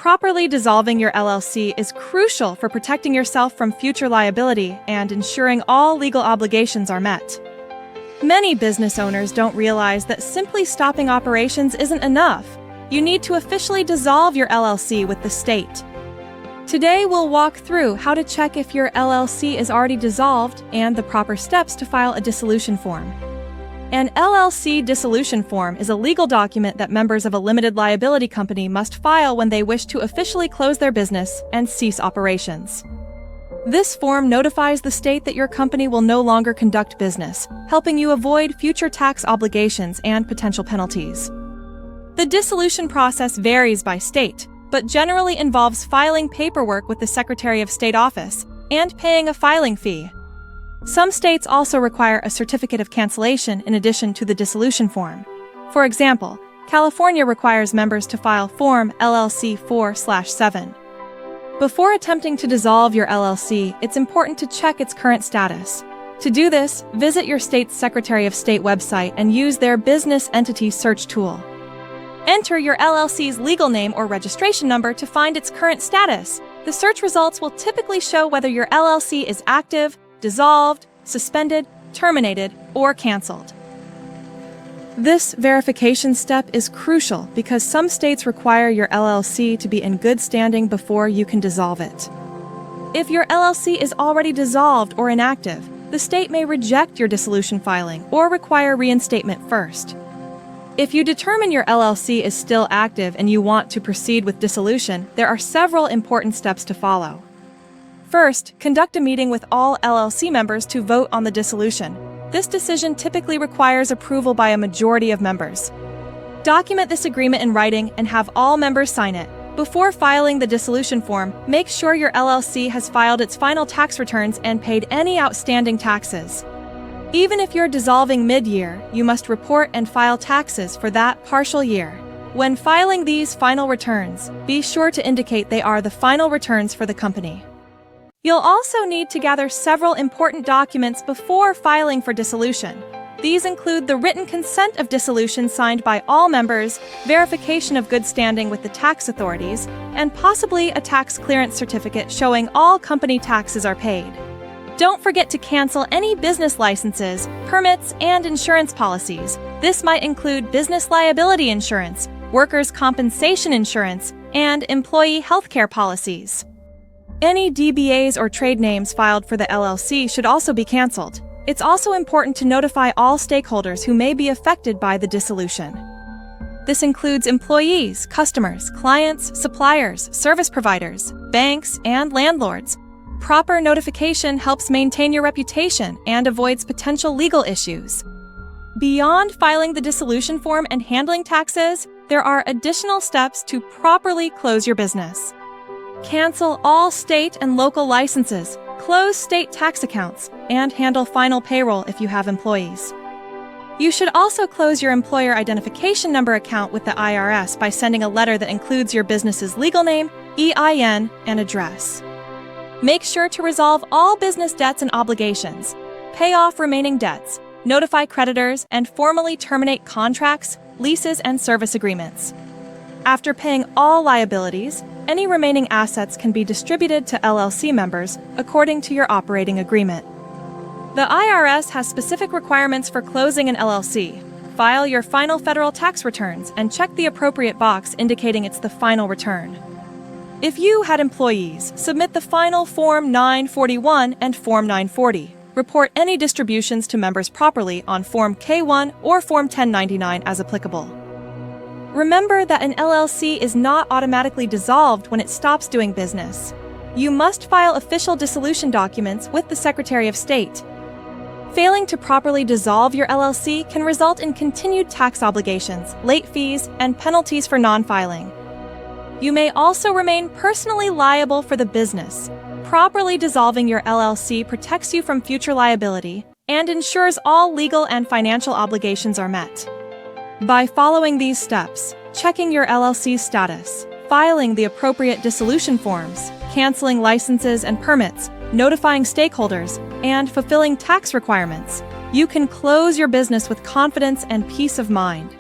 Properly dissolving your LLC is crucial for protecting yourself from future liability and ensuring all legal obligations are met. Many business owners don't realize that simply stopping operations isn't enough. You need to officially dissolve your LLC with the state. Today, we'll walk through how to check if your LLC is already dissolved and the proper steps to file a dissolution form. An LLC dissolution form is a legal document that members of a limited liability company must file when they wish to officially close their business and cease operations. This form notifies the state that your company will no longer conduct business, helping you avoid future tax obligations and potential penalties. The dissolution process varies by state, but generally involves filing paperwork with the Secretary of State office and paying a filing fee. Some states also require a certificate of cancellation in addition to the dissolution form. For example, California requires members to file Form LLC 4/7. Before attempting to dissolve your LLC, it's important to check its current status. To do this, visit your state's Secretary of State website and use their Business Entity Search tool. Enter your LLC's legal name or registration number to find its current status. The search results will typically show whether your LLC is active, dissolved, suspended, terminated, or canceled. This verification step is crucial because some states require your LLC to be in good standing before you can dissolve it. If your LLC is already dissolved or inactive, the state may reject your dissolution filing or require reinstatement first. If you determine your LLC is still active and you want to proceed with dissolution, there are several important steps to follow. First, conduct a meeting with all LLC members to vote on the dissolution. This decision typically requires approval by a majority of members. Document this agreement in writing and have all members sign it. Before filing the dissolution form, make sure your LLC has filed its final tax returns and paid any outstanding taxes. Even if you're dissolving mid-year, you must report and file taxes for that partial year. When filing these final returns, be sure to indicate they are the final returns for the company. You'll also need to gather several important documents before filing for dissolution. These include the written consent of dissolution signed by all members, verification of good standing with the tax authorities, and possibly a tax clearance certificate showing all company taxes are paid. Don't forget to cancel any business licenses, permits, and insurance policies. This might include business liability insurance, workers' compensation insurance, and employee health care policies. Any DBAs or trade names filed for the LLC should also be canceled. It's also important to notify all stakeholders who may be affected by the dissolution. This includes employees, customers, clients, suppliers, service providers, banks, and landlords. Proper notification helps maintain your reputation and avoids potential legal issues. Beyond filing the dissolution form and handling taxes, there are additional steps to properly close your business. Cancel all state and local licenses, close state tax accounts, and handle final payroll if you have employees. You should also close your employer identification number account with the IRS by sending a letter that includes your business's legal name, EIN, and address. Make sure to resolve all business debts and obligations, pay off remaining debts, notify creditors, and formally terminate contracts, leases, and service agreements. After paying all liabilities, any remaining assets can be distributed to LLC members according to your operating agreement. The IRS has specific requirements for closing an LLC. File your final federal tax returns and check the appropriate box indicating it's the final return. If you had employees, submit the final Form 941 and Form 940. Report any distributions to members properly on Form K1 or Form 1099 as applicable. Remember that an LLC is not automatically dissolved when it stops doing business. You must file official dissolution documents with the Secretary of State. Failing to properly dissolve your LLC can result in continued tax obligations, late fees, and penalties for non-filing. You may also remain personally liable for the business. Properly dissolving your LLC protects you from future liability and ensures all legal and financial obligations are met. By following these steps, checking your LLC's status, filing the appropriate dissolution forms, canceling licenses and permits, notifying stakeholders, and fulfilling tax requirements, you can close your business with confidence and peace of mind.